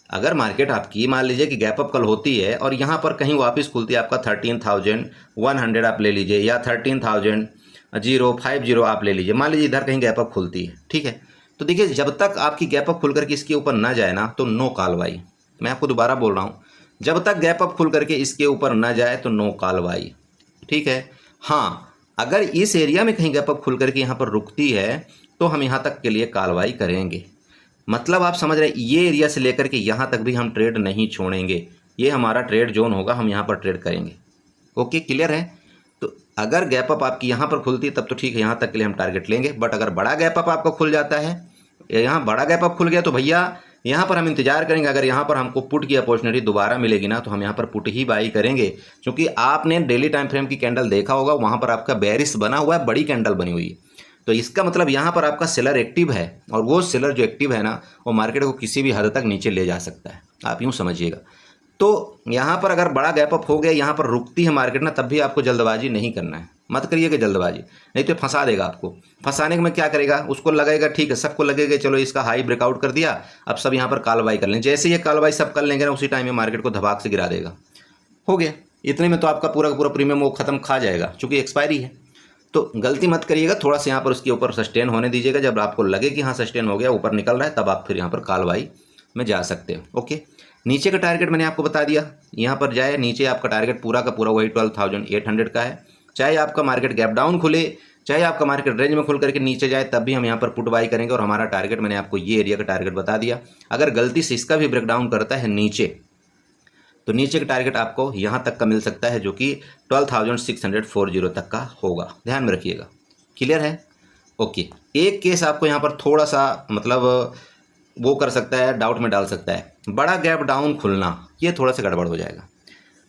अगर मार्केट आपकी मान लीजिए कि गैप अप कल होती है और यहाँ पर कहीं वापस खुलती है आपका 13,100 आप ले लीजिए, या 13,050 आप ले लीजिए, मान लीजिए इधर कहीं गैप अप खुलती है, ठीक है। तो देखिए, जब तक आपकी गैप अप खुल करके इसके ऊपर ना जाए ना, तो नो कॉल बाई। मैं आपको दोबारा बोल रहा हूँ, जब तक गैप अप खुल करके इसके ऊपर ना जाए तो नो कॉल बाई, ठीक है। हाँ, अगर इस एरिया में कहीं गैप अप खुल करके यहाँ पर रुकती है तो हम यहाँ तक के लिए कॉल बाई करेंगे। मतलब आप समझ रहे हैं, ये एरिया से लेकर के यहाँ तक भी हम ट्रेड नहीं छोड़ेंगे, ये हमारा ट्रेड जोन होगा, हम यहाँ पर ट्रेड करेंगे। ओके, क्लियर है। तो अगर गैप अप आपकी यहाँ पर खुलती है तब तो ठीक है, यहाँ तक के लिए हम टारगेट लेंगे, बट अगर बड़ा गैप अप आपका खुल जाता है, यहाँ बड़ा गैप अप खुल गया तो भैया यहाँ पर हम इंतजार करेंगे। अगर यहाँ पर हमको पुट की अपॉर्चुनिटी दोबारा मिलेगी ना, तो हम यहाँ पर पुट ही बाई करेंगे, क्योंकि आपने डेली टाइम फ्रेम की कैंडल देखा होगा, वहाँ पर आपका बेरिश बना हुआ है, बड़ी कैंडल बनी हुई है, तो इसका मतलब यहाँ पर आपका सेलर एक्टिव है, और वो सेलर जो एक्टिव है ना, वो मार्केट को किसी भी हद तक नीचे ले जा सकता है, आप यूँ समझिएगा। तो यहाँ पर अगर बड़ा गैप अप हो गया, यहाँ पर रुकती है मार्केट ना, तब भी आपको जल्दबाजी नहीं करना है, मत करिएगा जल्दबाजी, नहीं तो फंसा देगा आपको। फंसाने में क्या करेगा, उसको लगेगा ठीक है, सबको लगेगा चलो इसका हाई ब्रेकआउट कर दिया, अब सब यहाँ पर कॉल बाई कर लें। जैसे ये कॉल बाई सब कर लेंगे ना, उसी टाइम में मार्केट को धबाक से गिरा देगा, हो गया। इतने में तो आपका पूरा का पूरा प्रीमियम वो खत्म खा जाएगा, चूँकि एक्सपायरी है। तो गलती मत करिएगा, थोड़ा सा यहाँ पर उसके ऊपर सस्टेन होने दीजिएगा, जब आपको लगे कि हाँ सस्टेन हो गया, ऊपर निकल रहा है, तब आप फिर यहाँ पर कॉल बाई में जा सकते हो। ओके, नीचे का टारगेट मैंने आपको बता दिया, यहाँ पर जाए नीचे आपका टारगेट पूरा का पूरा वही 12,800 का है। चाहे आपका मार्केट गैप डाउन खुले, चाहे आपका मार्केट रेंज में खुल करके नीचे जाए, तब भी हम यहाँ पर पुट बाई करेंगे, और हमारा टारगेट मैंने आपको ये एरिया का टारगेट बता दिया। अगर गलती से इसका भी ब्रेकडाउन करता है नीचे, तो नीचे का टारगेट आपको यहाँ तक का मिल सकता है, जो कि 12,640 तक का होगा, ध्यान में रखिएगा। क्लियर है। ओके, एक केस आपको यहाँ पर थोड़ा सा मतलब वो कर सकता है, डाउट में डाल सकता है, बड़ा गैप डाउन खुलना, ये थोड़ा सा गड़बड़ हो जाएगा,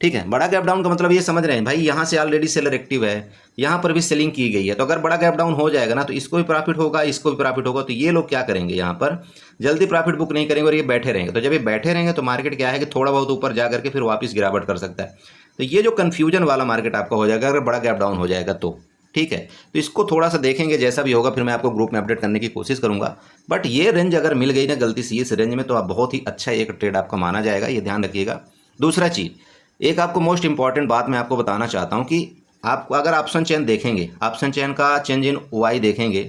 ठीक है। बड़ा गैप डाउन का मतलब ये समझ रहे हैं भाई, यहाँ से ऑलरेडी सेलर एक्टिव है, यहाँ पर भी सेलिंग की गई है, तो अगर बड़ा गैप डाउन हो जाएगा ना, तो इसको भी प्रॉफिट होगा, इसको भी प्रॉफिट होगा, तो ये लोग क्या करेंगे, यहाँ पर जल्दी प्रॉफिट बुक नहीं करेंगे और ये बैठे रहेंगे। तो जब ये बैठे रहेंगे तो मार्केट क्या है कि थोड़ा बहुत ऊपर जा करके फिर वापस गिरावट कर सकता है। तो ये जो कन्फ्यूजन वाला मार्केट आपका हो जाएगा अगर बड़ा गैप डाउन हो जाएगा तो, ठीक है। तो इसको थोड़ा सा देखेंगे, जैसा भी होगा फिर मैं आपको ग्रुप में अपडेट करने की कोशिश करूंगा। बट ये रेंज अगर मिल गई ना गलती से इस रेंज में, तो आप बहुत ही अच्छा एक ट्रेड आपका माना जाएगा, ये ध्यान रखिएगा। दूसरा चीज़, एक आपको मोस्ट इंपॉर्टेंट बात मैं आपको बताना चाहता हूँ कि आप अगर ऑप्शन चेन देखेंगे, ऑप्शन चेन का चेंज इन वाई देखेंगे,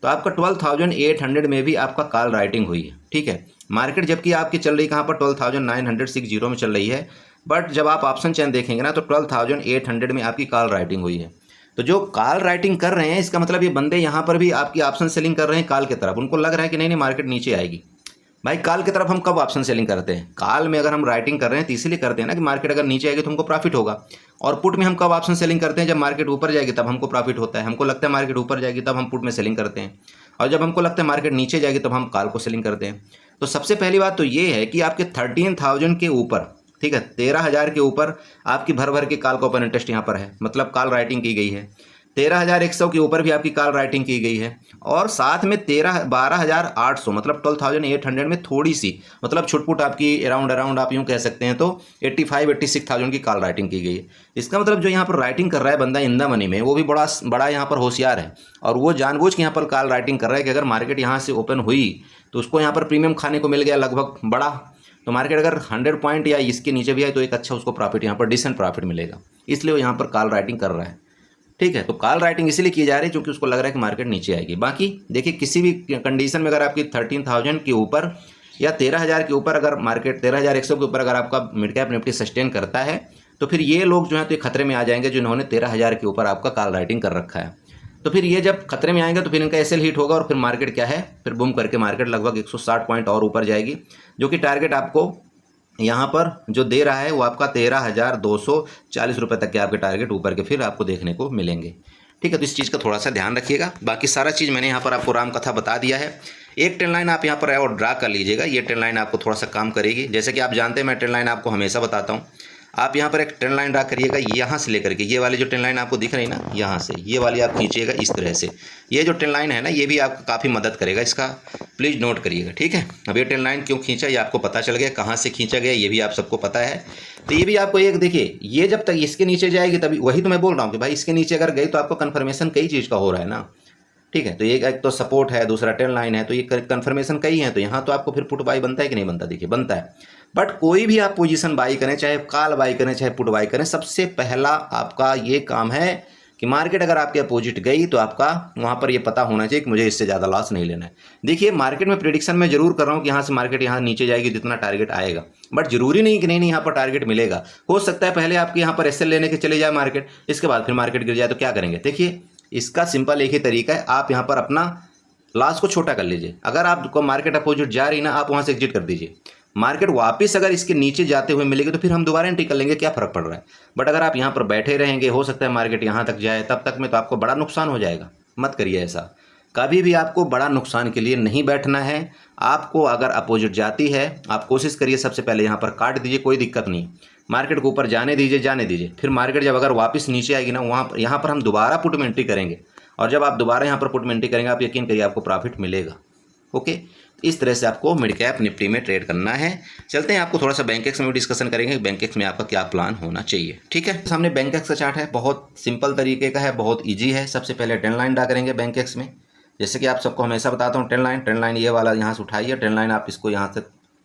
तो आपका 12,800 में भी आपका कॉल राइटिंग हुई है, ठीक है। मार्केट जबकि आपकी चल रही कहाँ पर 12,960 में चल रही है, बट जब आप ऑप्शन चेन देखेंगे ना तो 12,800 में आपकी कॉल राइटिंग हुई है। तो जो कॉल राइटिंग कर रहे हैं, इसका मतलब ये बंदे यहाँ पर भी आपकी ऑप्शन सेलिंग कर रहे हैं कॉल की तरफ। उनको लग रहा है कि नहीं नहीं मार्केट नीचे आएगी। भाई कॉल की तरफ हम कब ऑप्शन सेलिंग करते हैं? कॉल में अगर हम राइटिंग कर रहे हैं तो इसीलिए करते हैं ना कि मार्केट अगर नीचे आएगी तो हमको प्रॉफिट होगा। और पुट में हम कब ऑप्शन सेलिंग करते हैं? जब मार्केट ऊपर जाएगी तब हमको प्रॉफिट होता है। हमको लगता है मार्केट ऊपर जाएगी तब हम पुट में सेलिंग करते हैं, और जब हमको लगता है मार्केट नीचे जाएगी तब हम कॉल को सेलिंग करते हैं। तो सबसे पहली बात तो ये है कि आपके 13,000 के ऊपर, ठीक है, 13,000 के ऊपर आपकी भर भर के कॉल का ओपन इंटरेस्ट यहाँ पर है, मतलब कॉल राइटिंग की गई है। 13,100 के ऊपर भी आपकी कॉल राइटिंग की गई है, और साथ में 12,800 मतलब 12,800 में थोड़ी सी मतलब छुटपुट आपकी अराउंड आप यूँ कह सकते हैं तो 85-86,000 की कॉल राइटिंग की गई है। इसका मतलब जो यहाँ पर राइटिंग कर रहा है बंदा इन द मनी में, वो भी बड़ा यहाँ पर होशियार है, और वो जानबूझ के यहाँ पर कॉल राइटिंग कर रहा है कि अगर मार्केट यहाँ से ओपन हुई तो उसको यहाँ पर प्रीमियम खाने को मिल गया लगभग बड़ा। तो मार्केट अगर 100 पॉइंट या इसके नीचे भी आए तो एक अच्छा उसको प्रॉफिट यहाँ पर डिसेंट प्रॉफिट मिलेगा, इसलिए वो यहाँ पर कॉल राइटिंग कर रहा है, ठीक है। तो कॉल राइटिंग इसीलिए की जा रही है क्योंकि उसको लग रहा है कि मार्केट नीचे आएगी। बाकी देखिए किसी भी कंडीशन में अगर आपकी 13,000 के ऊपर या 13,000 के ऊपर अगर मार्केट 13,100 के ऊपर अगर आपका मिड कैप निफ्टी सस्टेन करता है, तो फिर ये लोग जो है तो खतरे में आ जाएंगे जिन्होंने 13,000 के ऊपर आपका कॉल राइटिंग कर रखा है। तो फिर ये जब खतरे में आएंगे तो फिर इनका एसएल हिट होगा, और फिर मार्केट क्या है, फिर बूम करके मार्केट लगभग 160 पॉइंट और ऊपर जाएगी, जो कि टारगेट आपको यहाँ पर जो दे रहा है वो आपका 13,240 रुपये तक के आपके टारगेट ऊपर के फिर आपको देखने को मिलेंगे, ठीक है। तो इस चीज़ का थोड़ा सा ध्यान रखिएगा। बाकी सारा चीज़ मैंने यहाँ पर आपको राम कथा बता दिया है। एक ट्रेंड लाइन आप यहाँ पर और ड्रा कर लीजिएगा, ये ट्रेंड लाइन आपको थोड़ा सा काम करेगी। जैसे कि आप जानते हैं मैं ट्रेंड लाइन आपको हमेशा बताता हूँ। आप यहाँ पर एक ट्रेंड लाइन ड्रा करिएगा, यहाँ से लेकर के ये वाली जो ट्रेंड लाइन आपको दिख रही है ना, यहाँ से ये वाली आप खींचिएगा इस तरह से। ये जो ट्रेंड लाइन है ना, ये भी आपको काफ़ी मदद करेगा, इसका प्लीज़ नोट करिएगा, ठीक है। अब ये ट्रेंड लाइन क्यों खींचा ये आपको पता चल गया, कहाँ से खींचा गया ये भी आप सबको पता है। तो ये भी आपको एक देखिए, ये जब तक इसके नीचे जाएगी तभी, वही तो मैं बोल रहा हूँ कि भाई इसके नीचे अगर गई तो आपको कन्फर्मेशन कई चीज़ का हो रहा है ना, ठीक है। तो एक तो सपोर्ट है, दूसरा ट्रेंड लाइन है, तो ये कन्फर्मेशन कई है। तो यहाँ तो आपको फिर पुट बाई बनता है कि नहीं बनता? देखिए बनता है। बट कोई भी आप पोजीशन बाई करें, चाहे कॉल बाई करें चाहे पुट बाई करें, सबसे पहला आपका ये काम है कि मार्केट अगर आपके अपोजिट गई तो आपका वहाँ पर ये पता होना चाहिए कि मुझे इससे ज़्यादा लॉस नहीं लेना है। देखिए मार्केट में प्रेडिक्शन मैं जरूर कर रहा हूँ कि यहाँ से मार्केट यहाँ नीचे जाएगी जितना टारगेट आएगा, बट जरूरी नहीं कि नहीं यहाँ पर टारगेट मिलेगा। हो सकता है पहले आपके यहाँ पर एसएल लेने के चले जाए मार्केट, इसके बाद फिर मार्केट गिर जाए तो क्या करेंगे? देखिए इसका सिंपल एक ही तरीका है, आप यहाँ पर अपना लॉस को छोटा कर लीजिए। अगर आपको मार्केट अपोजिट जा रही ना, आप वहाँ से एग्जिट कर दीजिए। मार्केट वापस अगर इसके नीचे जाते हुए मिलेगी तो फिर हम दोबारा एंट्री कर लेंगे, क्या फर्क पड़ रहा है। बट अगर आप यहाँ पर बैठे रहेंगे, हो सकता है मार्केट यहाँ तक जाए, तब तक में तो आपको बड़ा नुकसान हो जाएगा। मत करिए ऐसा, कभी भी आपको बड़ा नुकसान के लिए नहीं बैठना है। आपको अगर अपोजिट जाती है, आप कोशिश करिए सबसे पहले यहाँ पर काट दीजिए, कोई दिक्कत नहीं। मार्केट को ऊपर जाने दीजिए। फिर मार्केट जब अगर वापस नीचे आएगी ना, यहाँ पर हम दोबारा पुट में एंट्री करेंगे, और जब आप दोबारा यहाँ पर पुट में एंट्री करेंगे, आप यकीन करिए आपको प्रॉफिट मिलेगा। ओके, इस तरह से आपको मिड कैप निफ्टी में ट्रेड करना है। चलते हैं, आपको थोड़ा सा बैंकेक्स में भी डिस्कशन करेंगे, बैंकेक्स में आपका क्या प्लान होना चाहिए, ठीक है। सामने बैंकेक्स का चार्ट है, बहुत सिंपल तरीके का है, बहुत ईजी है। सबसे पहले ट्रेंड लाइन ड्रा करेंगे बैंकेक्स में। जैसे कि आप सबको हमेशा बताता हूँ, ट्रेंड लाइन ये वाला यहाँ से उठाइए, ट्रेंड लाइन आप इसको यहाँ से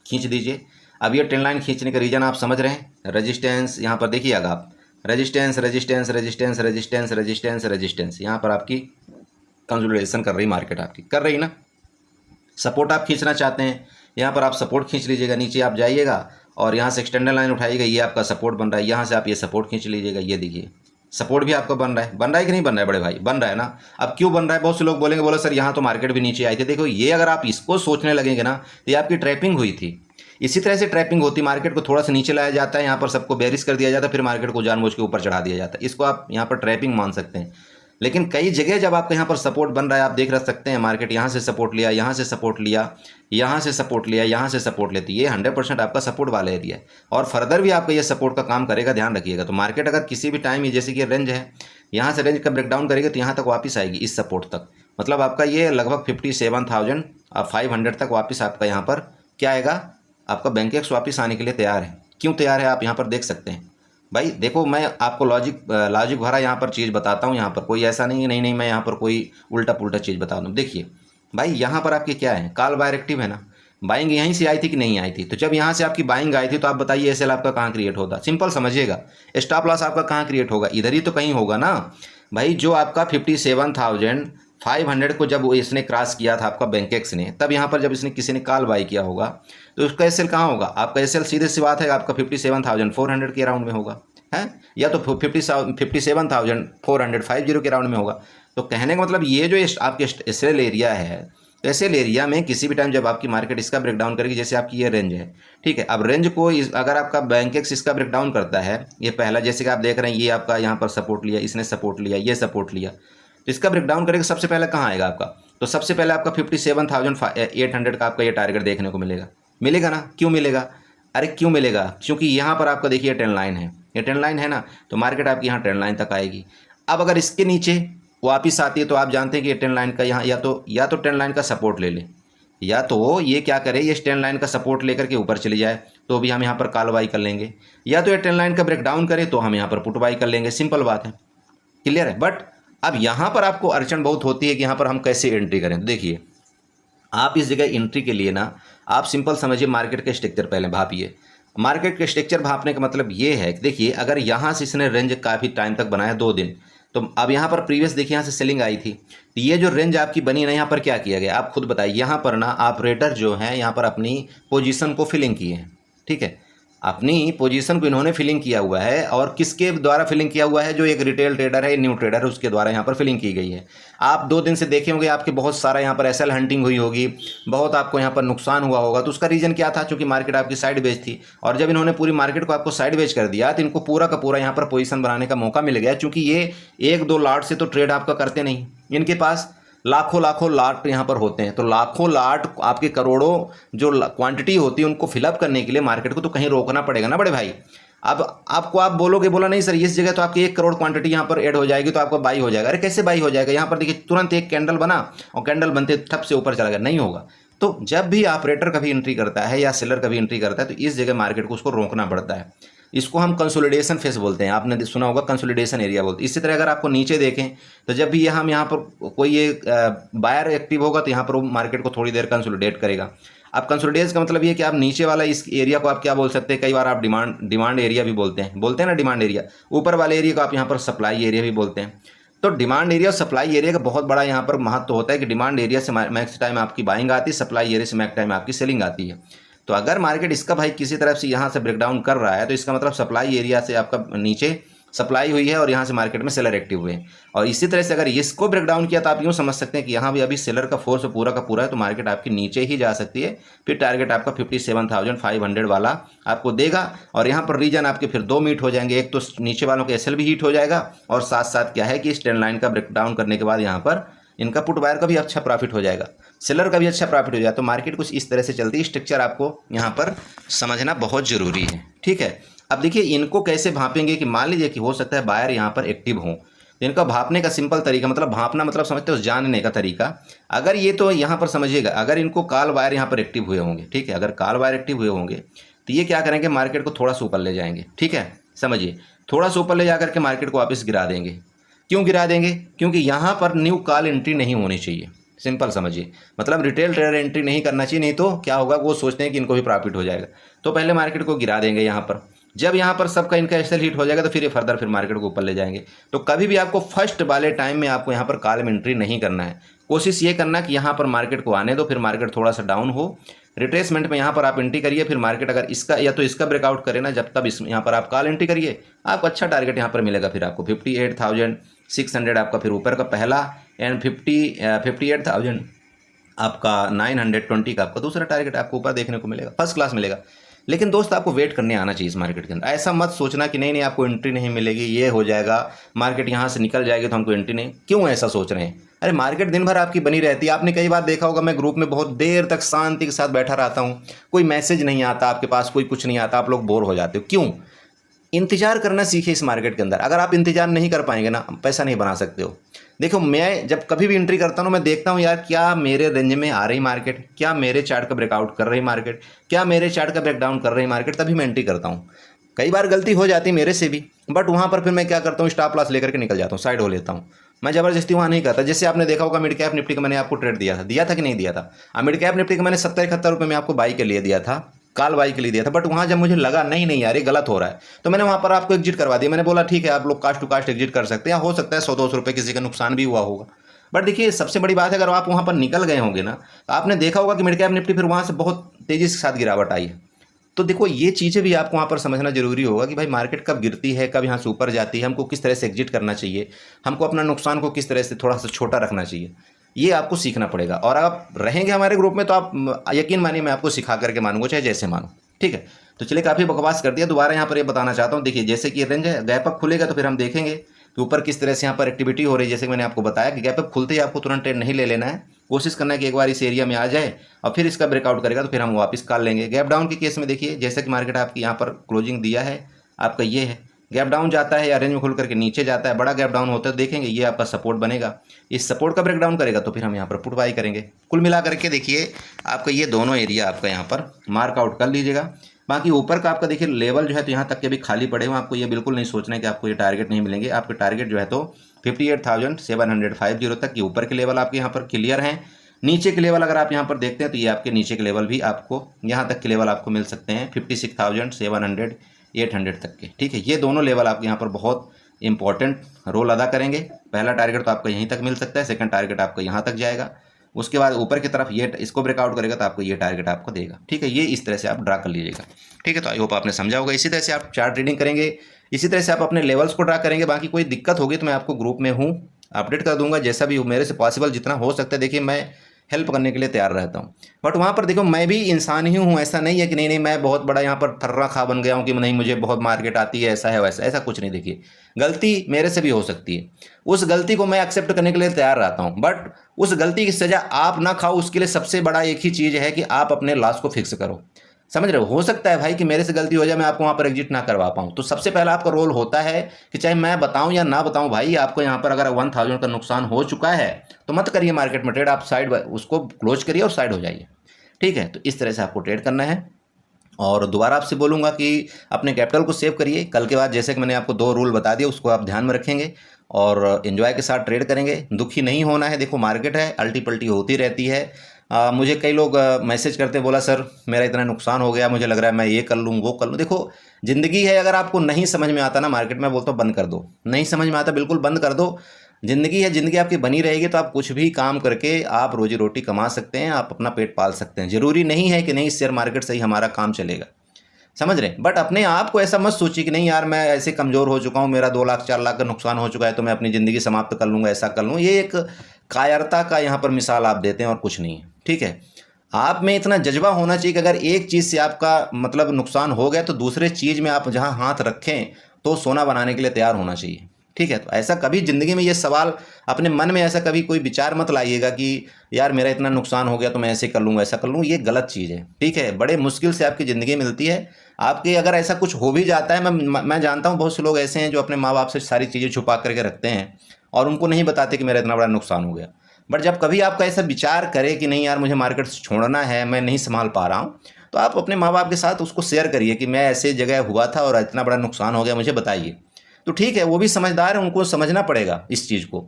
खींच दीजिए। अब ये ट्रेंड लाइन खींचने का रीजन आप समझ रहे हैं, रजिस्टेंस यहाँ पर देखिएगा आप, रजिस्टेंस यहाँ पर आपकी कंसोलिडेशन कर रही मार्केट, आपकी कर रही ना। सपोर्ट आप खींचना चाहते हैं, यहाँ पर आप सपोर्ट खींच लीजिएगा, नीचे आप जाइएगा और यहाँ से एक्सटेंडर लाइन उठाइएगा, ये आपका सपोर्ट बन रहा है। यहाँ से आप ये सपोर्ट खींच लीजिएगा, ये देखिए सपोर्ट भी आपका बन रहा है कि नहीं बन रहा है बड़े भाई? बन रहा है ना। अब क्यों बन रहा है? बहुत से लोग बोलेंगे, बोलो सर यहाँ तो मार्केट भी नीचे आई थी। देखो ये अगर आप इसको सोचने लगेंगे ना, तो ये आपकी ट्रैपिंग हुई थी। इसी तरह से ट्रैपिंग होती, मार्केट को थोड़ा सा नीचे लाया जाता है, यहाँ पर सबको बेरिश कर दिया जाता है, फिर मार्केट को जानबूझ के ऊपर चढ़ा दिया जाता है। इसको आप यहाँ पर ट्रैपिंग मान सकते हैं। लेकिन कई जगह जब आपका यहाँ पर सपोर्ट बन रहा है, आप देख रह सकते हैं मार्केट यहाँ से सपोर्ट लिया, यहाँ से सपोर्ट लिया, यहाँ से सपोर्ट लिया, यहाँ से सपोर्ट लेती, ये 100% आपका सपोर्ट वाला एरिया है, और फर्दर भी आपका ये सपोर्ट का काम करेगा, ध्यान रखिएगा। तो मार्केट अगर किसी भी टाइम, जैसे कि रेंज है, यहाँ से रेंज का ब्रेकडाउन करेगी तो यहाँ तक वापस आएगी, इस सपोर्ट तक, मतलब आपका ये लगभग 57,500 तक वापस आपका यहाँ पर क्या आएगा, आपका बैंकेक्स वापस आने के लिए तैयार है। क्यों तैयार है आप यहाँ पर देख सकते हैं, भाई देखो, मैं आपको लॉजिक भरा यहाँ पर चीज़ बताता हूँ। यहाँ पर कोई ऐसा नहीं है, नहीं नहीं मैं यहाँ पर कोई उल्टा पुल्टा चीज़ बता दूँ। देखिए भाई, यहाँ पर आपके क्या है, कॉल बायर एक्टिव है ना, बाइंग यहीं से आई थी कि नहीं आई थी? तो जब यहाँ से आपकी बाइंग आई थी तो आप बताइए एसएल आपका कहाँ क्रिएट होता? सिंपल समझिएगा, स्टॉप लॉस आपका कहाँ क्रिएट होगा? इधर ही तो कहीं होगा ना भाई। जो आपका 57,500 को जब इसने क्रॉस किया था आपका बैंकेक्स ने, तब यहाँ पर जब इसने किसी ने कॉल बाई किया होगा तो उसका एसएल कहाँ होगा? आपका एसएल सीधे सी बात है आपका 57,400 के अराउंड में होगा, है, या तो 57,450 के राउंड में होगा। तो कहने का मतलब ये जो आपके एसएल एरिया है, तो एसएल एरिया में किसी भी टाइम जब आपकी मार्केट इसका ब्रेकडाउन करेगी, जैसे आपकी ये रेंज है, ठीक है, अब रेंज को अगर आपका बैंकेक्स इसका ब्रेकडाउन करता है, ये पहला जैसे कि आप देख रहे हैं, ये आपका यहाँ पर सपोर्ट लिया, इसने सपोर्ट लिया, ये सपोर्ट लिया, तो इसका ब्रेकडाउन करेगा सबसे पहले कहाँ आएगा आपका? तो सबसे पहले आपका 57,800 का आपका ये टारगेट देखने को मिलेगा। मिलेगा ना? क्यों मिलेगा? अरे क्यों मिलेगा? क्योंकि यहाँ पर आपका देखिए ट्रेंड लाइन है, ये ट्रेंड लाइन है ना, तो मार्केट आपकी यहाँ ट्रेंड लाइन तक आएगी। अब अगर इसके नीचे वापिस आती है तो आप जानते हैं कि ये ट्रेंड लाइन का यहाँ या तो ट्रेंड लाइन का सपोर्ट ले ले, या तो ये क्या करे, ये ट्रेंड लाइन का सपोर्ट लेकर के ऊपर चली जाए तो भी हम यहाँ पर कॉल बाई कर लेंगे, या तो ये ट्रेंड लाइन का ब्रेकडाउन करे तो हम यहाँ पर पुट बाई कर लेंगे। सिंपल बात है, क्लियर है। बट अब यहाँ पर आपको अड़चन बहुत होती है कि यहाँ पर हम कैसे एंट्री करें। तो देखिए, आप इस जगह एंट्री के लिए ना, आप सिंपल समझिए, मार्केट के स्ट्रक्चर पहले भापिए। मार्केट के स्ट्रक्चर भापने का मतलब ये है कि देखिए, अगर यहाँ से इसने रेंज काफ़ी टाइम तक बनाया 2 दिन, तो अब यहाँ पर प्रीवियस देखिए यहाँ से सेलिंग आई थी, तो ये जो रेंज आपकी बनी ना, यहाँ पर क्या किया गया आप खुद बताइए। यहाँ पर ना ऑपरेटर जो है यहाँ पर अपनी पोजीशन को फिलिंग किए हैं, ठीक है, अपनी पोजीशन को इन्होंने फिलिंग किया हुआ है। और किसके द्वारा फिलिंग किया हुआ है? जो एक रिटेल ट्रेडर है, न्यू ट्रेडर है, उसके द्वारा यहाँ पर फिलिंग की गई है। आप 2 दिन से देखे होंगे आपके बहुत सारा यहाँ पर एसएल हंटिंग हुई होगी, बहुत आपको यहाँ पर नुकसान हुआ होगा। तो उसका रीज़न क्या था? चूंकि मार्केट आपकी साइड बेच थी, और जब इन्होंने पूरी मार्केट को आपको साइड बेच कर दिया तो इनको पूरा का पूरा यहाँ पर पोजीशन बनाने का मौका मिल गया। चूंकि ये 1-2 लॉट से तो ट्रेड आपका करते नहीं, इनके पास लाखों लॉट यहाँ पर होते हैं। तो लाखों लॉट, आपके करोड़ों जो क्वांटिटी होती है, उनको फिलअप करने के लिए मार्केट को तो कहीं रोकना पड़ेगा ना बड़े भाई। अब आपको आप बोलोगे, बोला नहीं सर इस जगह तो आपकी 1 करोड़ क्वांटिटी यहाँ पर ऐड हो जाएगी तो आपका बाई हो जाएगा। अरे कैसे बाई हो जाएगा? यहाँ पर देखिए तुरंत एक कैंडल बना और कैंडल बनते ठप से ऊपर चला गया, नहीं होगा। तो जब भी ऑपरेटर कभी एंट्री करता है या सेलर कभी एंट्री करता है, तो इस जगह मार्केट को उसको रोकना पड़ता है। इसको हम कंसोलिडेशन फेस बोलते हैं, आपने सुना होगा कंसोलिडेशन एरिया बोलते हैं। इसी तरह अगर आपको नीचे देखें तो जब भी हम यहाँ पर कोई ये बायर एक्टिव होगा तो यहाँ पर वो मार्केट को थोड़ी देर कंसोलिडेट करेगा। अब कंसोलिडेट का मतलब ये कि आप नीचे वाला इस एरिया को आप क्या बोल सकते हैं, कई बार आप डिमांड एरिया भी बोलते हैं ना, डिमांड एरिया। ऊपर वाले एरिया को आप यहाँ पर सप्लाई एरिया भी बोलते हैं। तो डिमांड एरिया और सप्लाई एरिया का बहुत बड़ा यहाँ पर महत्व होता है कि डिमांड एरिया से मैक्स टाइम आपकी बाइंग आती है, सप्लाई एरिया से मैक्स टाइम आपकी सेलिंग आती है। तो अगर मार्केट इसका भाई किसी तरफ से यहाँ से ब्रेकडाउन कर रहा है तो इसका मतलब सप्लाई एरिया से आपका नीचे सप्लाई हुई है और यहाँ से मार्केट में सेलर एक्टिव हुए हैं। और इसी तरह से अगर इसको ब्रेकडाउन किया तो आप यूँ समझ सकते हैं कि यहाँ भी अभी सेलर का फोर्स पूरा का पूरा है, तो मार्केट आपकी नीचे ही जा सकती है। फिर टारगेट आपका 57,500 वाला आपको देगा। और यहाँ पर रीजन आपके फिर 2 मीट हो जाएंगे, एक तो नीचे वालों के एसएल भी हीट हो जाएगा, और साथ साथ क्या है कि इस ट्रेंड लाइन का ब्रेकडाउन करने के बाद यहाँ पर इनका पुट बायर का भी अच्छा प्रॉफिट हो जाएगा, सेलर का भी अच्छा प्रॉफिट हो जाएगा। तो मार्केट कुछ इस तरह से चलती है। स्ट्रक्चर आपको यहाँ पर समझना बहुत ज़रूरी है, ठीक है। अब देखिए इनको कैसे भापेंगे कि मान लीजिए कि हो सकता है बायर यहाँ पर एक्टिव हो, तो इनका भापने का सिंपल तरीका, मतलब भापना मतलब समझते हो जानने का तरीका। अगर ये तो यहाँ पर समझिएगा, अगर इनको कॉल बायर यहाँ पर एक्टिव हुए होंगे, ठीक है, अगर कॉल बायर एक्टिव हुए होंगे तो ये क्या करेंगे, मार्केट को थोड़ा सा ऊपर ले जाएंगे, ठीक है, समझिए, थोड़ा सा ऊपर ले जा करके मार्केट को वापस गिरा देंगे। क्यों गिरा देंगे? क्योंकि यहाँ पर न्यू कॉल एंट्री नहीं होनी चाहिए। सिंपल समझिए, मतलब रिटेल ट्रेडर एंट्री नहीं करना चाहिए, नहीं तो क्या होगा, वो सोचते हैं कि इनको भी प्रॉफिट हो जाएगा। तो पहले मार्केट को गिरा देंगे यहाँ पर। जब यहाँ पर सबका इनका एसएल हिट हो जाएगा तो फिर ये फर्दर फिर मार्केट को ऊपर ले जाएंगे। तो कभी भी आपको फर्स्ट वाले टाइम में आपको यहाँ पर कॉल में एंट्री नहीं करना है। कोशिश ये करना कि यहाँ पर मार्केट को आने दो, फिर मार्केट थोड़ा सा डाउन हो, रिट्रेसमेंट में यहाँ पर आप एंट्री करिए। फिर मार्केट अगर इसका या तो इसका ब्रेकआउट करे ना, जब तब इस यहाँ पर आप कॉल एंट्री करिए, आपको अच्छा टारगेट यहाँ पर मिलेगा। फिर आपको 58,600 आपका फिर ऊपर का पहला, एंड 58,000 आपका 920 का आपका दूसरा टारगेट आपको ऊपर देखने को मिलेगा, फर्स्ट क्लास मिलेगा। लेकिन दोस्त आपको वेट करने आना चाहिए इस मार्केट के अंदर। ऐसा मत सोचना कि नहीं नहीं आपको एंट्री नहीं मिलेगी, ये हो जाएगा, मार्केट यहाँ से निकल जाएगी तो हमको एंट्री नहीं। क्यों ऐसा सोच रहे हैं? अरे मार्केट दिन भर आपकी बनी रहती है। आपने कई बार देखा होगा, मैं ग्रुप में बहुत देर तक शांति के साथ बैठा रहता हूँ, कोई मैसेज नहीं आता आपके पास, कोई कुछ नहीं आता, आप लोग बोर हो जाते हो। क्यों? इंतजार करना सीखे इस मार्केट के अंदर। अगर आप इंतजार नहीं कर पाएंगे ना, पैसा नहीं बना सकते हो। देखो मैं जब कभी भी एंट्री करता हूँ, मैं देखता हूँ यार क्या मेरे रेंज में आ रही मार्केट, क्या मेरे चार्ट का ब्रेकआउट कर रही मार्केट, क्या मेरे चार्ट का ब्रेकडाउन कर रही मार्केट, तभी मैं एंट्री करता हूँ। कई बार गलती हो जाती है मेरे से भी, बट वहाँ पर फिर मैं क्या करता हूँ, स्टॉप लॉस लेकर के निकल जाता हूँ, साइड हो लेता हूँ। मैं ज़बरदस्ती वहाँ नहीं करता। जैसे आपने देखा होगा मिड कैप निफ्टी का मैंने आपको ट्रेड दिया था कि नहीं दिया था। मिड कैप निफ्टी का मैंने 70-71 रुपये में आपको बाई के लिए दिया था, कॉल बाई के लिए दिया था। बट वहाँ जब मुझे लगा नहीं यार ये गलत हो रहा है, तो मैंने वहाँ पर आपको एग्जिट करवा दिया। मैंने बोला ठीक है आप लोग कास्ट टू कास्ट एग्जिट कर सकते हैं, हो सकता है 100-200 रुपये किसी का नुकसान भी हुआ होगा। बट देखिए सबसे बड़ी बात है, अगर आप वहाँ पर निकल गए होंगे ना, तो आपने देखा होगा कि मिड कैप निफ्टी फिर वहाँ से बहुत तेज़ी के साथ गिरावट आई है। तो देखो ये चीज़ें भी आपको वहाँ पर समझना जरूरी होगा कि भाई मार्केट कब गिरती है, कब यहाँ से ऊपर जाती है, हमको किस तरह से एग्जिट करना चाहिए, हमको अपना नुकसान को किस तरह से थोड़ा सा छोटा रखना चाहिए, ये आपको सीखना पड़ेगा। और आप रहेंगे हमारे ग्रुप में तो आप यकीन मानिए मैं आपको सिखा करके मानूंगा, चाहे जैसे मानो, ठीक है। तो चलिए काफ़ी बकवास कर दिया, दोबारा यहाँ पर ये बताना चाहता हूँ। देखिए जैसे कि ये रेंज है, गैप अप खुलेगा तो फिर हम देखेंगे कि ऊपर किस तरह से यहाँ पर एक्टिविटी हो रही है। जैसे कि मैंने आपको बताया कि गैप अप खुलते ही आपको तुरंत ट्रेड नहीं ले लेना है, कोशिश करना है कि एक बार इस एरिया में आ जाए और फिर इसका ब्रेकआउट करेगा तो फिर हम वापस कॉल लेंगे। गैप डाउन के केस में देखिए जैसे कि मार्केट आपकी यहाँ पर क्लोजिंग दिया है, आपका ये है, गैप डाउन जाता है या रेंज में खुल करके नीचे जाता है, बड़ा गैप डाउन होता है, देखेंगे ये आपका सपोर्ट बनेगा, इस सपोर्ट का ब्रेक डाउन करेगा तो फिर हम यहाँ पर पुट बाई करेंगे। कुल मिला करके देखिए आपका ये दोनों एरिया आपका यहाँ पर मार्क आउट कर लीजिएगा। बाकी ऊपर का आपका देखिए लेवल जो है तो यहाँ तक के भी खाली पड़े हुए, आपको ये बिल्कुल नहीं सोचना है कि आपको ये टारगेट नहीं मिलेंगे। आपके टारगेट जो है तो 58,750 तक के ऊपर के लेवल आपके यहाँ पर क्लियर हैं। नीचे के लेवल अगर आप यहाँ पर देखते हैं तो ये आपके नीचे के लेवल भी आपको यहाँ तक के लेवल आपको मिल सकते हैं 56,700 800 तक के, ठीक है। ये दोनों लेवल आपके यहाँ पर बहुत इंपॉर्टेंट रोल अदा करेंगे। पहला टारगेट तो आपका यहीं तक मिल सकता है, सेकंड टारगेट आपका यहाँ तक जाएगा, उसके बाद ऊपर की तरफ ये इसको ब्रेकआउट करेगा तो आपको ये टारगेट आपको देगा, ठीक है। ये इस तरह से आप ड्रा कर लीजिएगा, ठीक है। तो आई होप आपने समझा होगा। इसी तरह से आप चार्ट ट्रेडिंग करेंगे, इसी तरह से आप अपने लेवल्स को ड्रा करेंगे। बाकी कोई दिक्कत होगी तो मैं आपको ग्रुप में हूँ, अपडेट कर दूंगा जैसा भी मेरे से पॉसिबल जितना हो सकता है। देखिए मैं हेल्प करने के लिए तैयार रहता हूँ, बट वहाँ पर देखो मैं भी इंसान ही हूँ, ऐसा नहीं है कि नहीं मैं बहुत बड़ा यहाँ पर थर्रा खा बन गया हूँ कि नहीं मुझे बहुत मार्केट आती है, ऐसा है वैसा, ऐसा कुछ नहीं। देखिए गलती मेरे से भी हो सकती है, उस गलती को मैं एक्सेप्ट करने के लिए तैयार रहता हूँ, बट उस गलती की सज़ा आप ना खाओ, उसके लिए सबसे बड़ा एक ही चीज़ है कि आप अपने लॉस को फिक्स करो। समझ रहे हो सकता है भाई कि मेरे से गलती हो जाए, मैं आपको वहाँ पर एग्जिट ना करवा पाऊँ, तो सबसे पहला आपका रोल होता है कि चाहे मैं बताऊँ या ना बताऊँ भाई, आपको यहाँ पर अगर 1000 का नुकसान हो चुका है तो मत करिए मार्केट में ट्रेड, आप साइड उसको क्लोज करिए और साइड हो जाइए, ठीक है। तो इस तरह से आपको ट्रेड करना है। और दोबारा आपसे बोलूँगा कि अपने कैपिटल को सेव करिए। कल के बाद जैसे कि मैंने आपको 2 रूल बता दिए उसको आप ध्यान में रखेंगे और एंजॉय के साथ ट्रेड करेंगे। दुखी नहीं होना है, देखो मार्केट है, अल्टी पल्टी होती रहती है। मुझे कई लोग मैसेज करते बोला सर मेरा इतना नुकसान हो गया, मुझे लग रहा है मैं ये कर लूँ वो कर लूँ। देखो ज़िंदगी है, अगर आपको नहीं समझ में आता ना मार्केट में, बोलता हूँ बंद कर दो, नहीं समझ में आता बिल्कुल बंद कर दो। ज़िंदगी है, ज़िंदगी आपकी बनी रहेगी तो आप कुछ भी काम करके आप रोजी रोटी कमा सकते हैं, आप अपना पेट पाल सकते हैं। ज़रूरी नहीं है कि नहीं शेयर मार्केट से ही हमारा काम चलेगा, समझ रहे हैं। बट अपने आप को ऐसा मत सोचिए कि नहीं यार मैं ऐसे कमज़ोर हो चुका हूँ, मेरा 2 लाख 4 लाख का नुकसान हो चुका है तो मैं अपनी ज़िंदगी समाप्त कर लूँगा, ऐसा कर लूँ। ये एक कायरता का यहाँ पर मिसाल आप देते हैं और कुछ नहीं है, ठीक है। आप में इतना जज्बा होना चाहिए कि अगर एक चीज़ से आपका मतलब नुकसान हो गया तो दूसरे चीज़ में आप जहाँ हाथ रखें तो सोना बनाने के लिए तैयार होना चाहिए, ठीक है। तो ऐसा कभी ज़िंदगी में ये सवाल अपने मन में ऐसा कभी कोई विचार मत लाइएगा कि यार मेरा इतना नुकसान हो गया तो मैं ऐसे कर लूँगा ऐसा कर लूँ, ये गलत चीज़ है, ठीक है। बड़े मुश्किल से आपकी ज़िंदगी मिलती है, आपके अगर ऐसा कुछ हो भी जाता है, मैं जानता हूँ बहुत से लोग ऐसे हैं जो अपने माँ बाप से सारी चीज़ें छुपा करके रखते हैं और उनको नहीं बताते कि मेरा इतना बड़ा नुकसान हो गया। बट जब कभी आपका ऐसा विचार करे कि नहीं यार मुझे मार्केट छोड़ना है, मैं नहीं संभाल पा रहा हूँ, तो आप अपने माँ बाप के साथ उसको शेयर करिए कि मैं ऐसे जगह हुआ था और इतना बड़ा नुकसान हो गया, मुझे बताइए। तो ठीक है, वो भी समझदार है, उनको समझना पड़ेगा इस चीज़ को,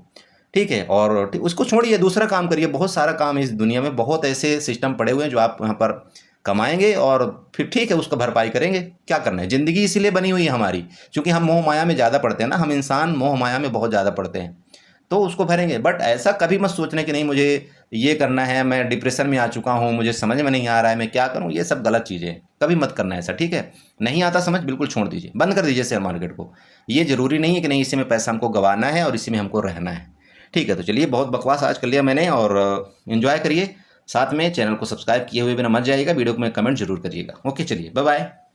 ठीक है। और उसको छोड़िए, दूसरा काम करिए। बहुत सारा काम इस दुनिया में, बहुत ऐसे सिस्टम पड़े हुए हैं जो आप यहाँ पर कमाएंगे और फिर ठीक है उसका भरपाई करेंगे। क्या करना है, ज़िंदगी इसीलिए बनी हुई है हमारी, क्योंकि हम मोह माया में ज़्यादा पड़ते हैं ना, हम इंसान मोह माया में बहुत ज़्यादा पड़ते हैं, तो उसको भरेंगे। बट ऐसा कभी मत सोचने कि नहीं मुझे ये करना है, मैं डिप्रेशन में आ चुका हूँ, मुझे समझ में नहीं आ रहा है मैं क्या करूँ, ये सब गलत चीज़ें हैं, कभी मत करना ऐसा, ठीक है। नहीं आता समझ, बिल्कुल छोड़ दीजिए, बंद कर दीजिए शेयर मार्केट को। ये ज़रूरी नहीं है कि नहीं इसी में पैसा हमको गंवाना है और इसी में हमको रहना है, ठीक है। तो चलिए बहुत बकवास आज कर लिया मैंने, और इन्जॉय करिए। साथ में चैनल को सब्सक्राइब किए हुए बिना मत जाइएगा, वीडियो को में कमेंट जरूर करिएगा। ओके चलिए बाय बाय।